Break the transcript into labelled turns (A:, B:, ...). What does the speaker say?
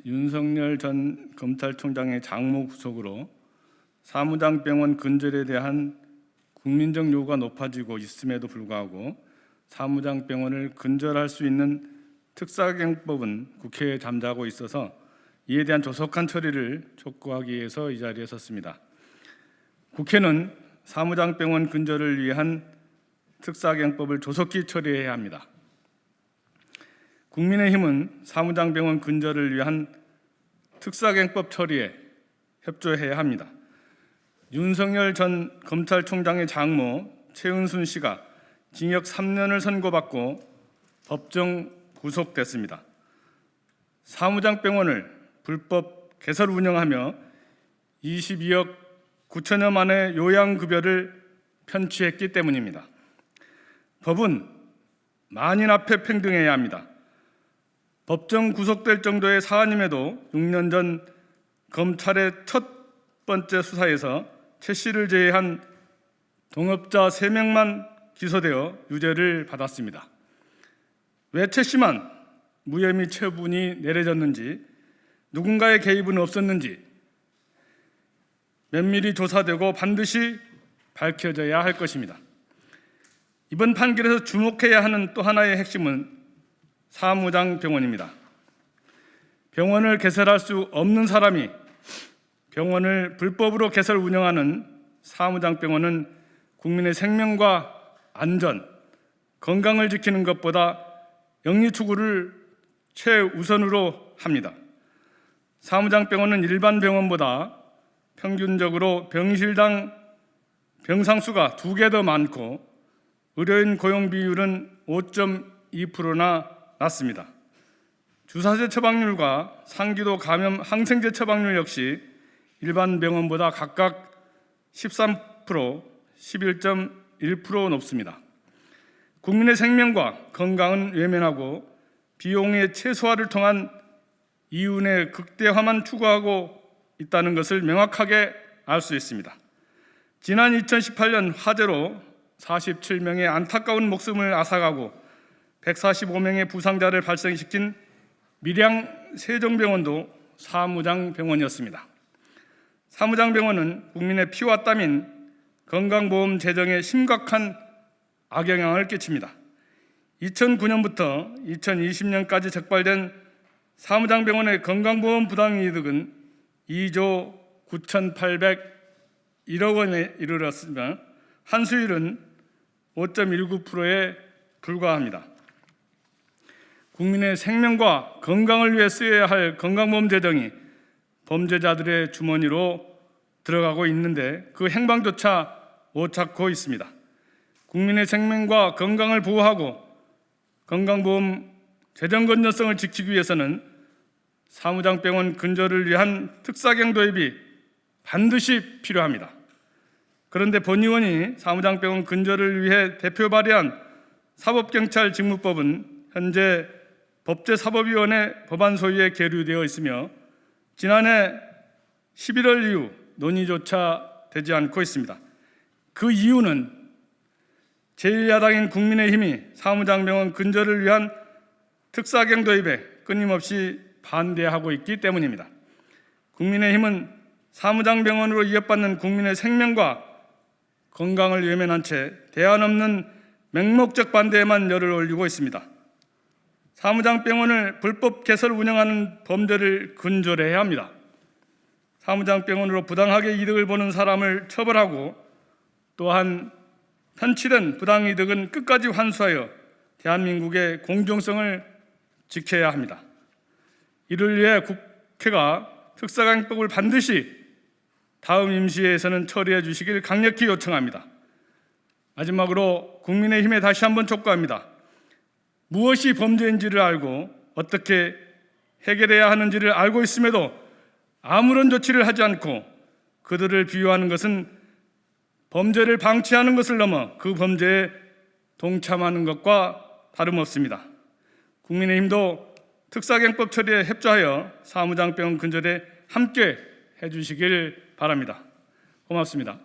A: 윤석열 전 검찰총장의 장모 구속으로 사무장병원 근절에 대한 국민적 요구가 높아지고 있음에도 불구하고 사무장병원을 근절할 수 있는 특사경법은 국회에 잠자고 있어서 이에 대한 조속한 처리를 촉구하기 위해서 이 자리에 섰습니다. 국회는 사무장병원 근절을 위한 특사경법을 조속히 처리해야 합니다. 국민의힘은 사무장병원 근절을 위한 특사경법 처리에 협조해야 합니다. 윤석열 전 검찰총장의 장모 최은순 씨가 징역 3년을 선고받고 법정 구속됐습니다. 사무장병원을 불법 개설 운영하며 22억 9천여만의 요양급여를 편취했기 때문입니다. 법은 만인 앞에 평등해야 합니다. 법정 구속될 정도의 사안임에도 6년 전 검찰의 첫 번째 수사에서 최 씨를 제외한 동업자 3명만 기소되어 유죄를 받았습니다. 왜 최 씨만 무혐의 처분이 내려졌는지, 누군가의 개입은 없었는지 면밀히 조사되고 반드시 밝혀져야 할 것입니다. 이번 판결에서 주목해야 하는 또 하나의 핵심은 사무장병원입니다. 병원을 개설할 수 없는 사람이 병원을 불법으로 개설 운영하는 사무장병원은 국민의 생명과 안전, 건강을 지키는 것보다 영리 추구를 최우선으로 합니다. 사무장병원은 일반 병원보다 평균적으로 병실당 병상수가 2개 더 많고 의료인 고용 비율은 5.2%나 낮습니다. 주사제 처방률과 상기도 감염 항생제 처방률 역시 일반 병원보다 각각 13%, 11.1% 높습니다. 국민의 생명과 건강은 외면하고 비용의 최소화를 통한 이윤의 극대화만 추구하고 있다는 것을 명확하게 알 수 있습니다. 지난 2018년 화재로 47명의 안타까운 목숨을 앗아가고 145명의 부상자를 발생시킨 밀양 세종병원도 사무장병원이었습니다. 사무장병원은 국민의 피와 땀인 건강보험 재정에 심각한 악영향을 끼칩니다. 2009년부터 2020년까지 적발된 사무장병원의 건강보험 부당이득은 2조 9,801억 원에 이르렀으며 환수율은 5.19%에 불과합니다. 국민의 생명과 건강을 위해 쓰여야 할 건강보험 재정이 범죄자들의 주머니로 들어가고 있는데 그 행방조차 못 찾고 있습니다. 국민의 생명과 건강을 보호하고 건강보험 재정 건전성을 지키기 위해서는 사무장병원 근절을 위한 특사경 도입이 반드시 필요합니다. 그런데 본 의원이 사무장병원 근절을 위해 대표 발의한 사법경찰 직무법은 현재 법제사법위원회 법안 소위에 계류되어 있으며 지난해 11월 이후 논의조차 되지 않고 있습니다. 그 이유는 제1야당인 국민의힘이 사무장병원 근절을 위한 특사경 도입에 끊임없이 반대하고 있기 때문입니다. 국민의힘은 사무장병원으로 이어받는 국민의 생명과 건강을 외면한 채 대안 없는 맹목적 반대에만 열을 올리고 있습니다. 사무장병원을 불법 개설 운영하는 범죄를 근절해야 합니다. 사무장병원으로 부당하게 이득을 보는 사람을 처벌하고 또한 편취된 부당이득은 끝까지 환수하여 대한민국의 공정성을 지켜야 합니다. 이를 위해 국회가 특사경법을 반드시 다음 임시회에서는 처리해 주시길 강력히 요청합니다. 마지막으로 국민의힘에 다시 한번 촉구합니다. 무엇이 범죄인지를 알고 어떻게 해결해야 하는지를 알고 있음에도 아무런 조치를 하지 않고 그들을 비유하는 것은 범죄를 방치하는 것을 넘어 그 범죄에 동참하는 것과 다름없습니다. 국민의힘도 특사경법 처리에 협조하여 사무장병원 근절에 함께 해주시길 바랍니다. 고맙습니다.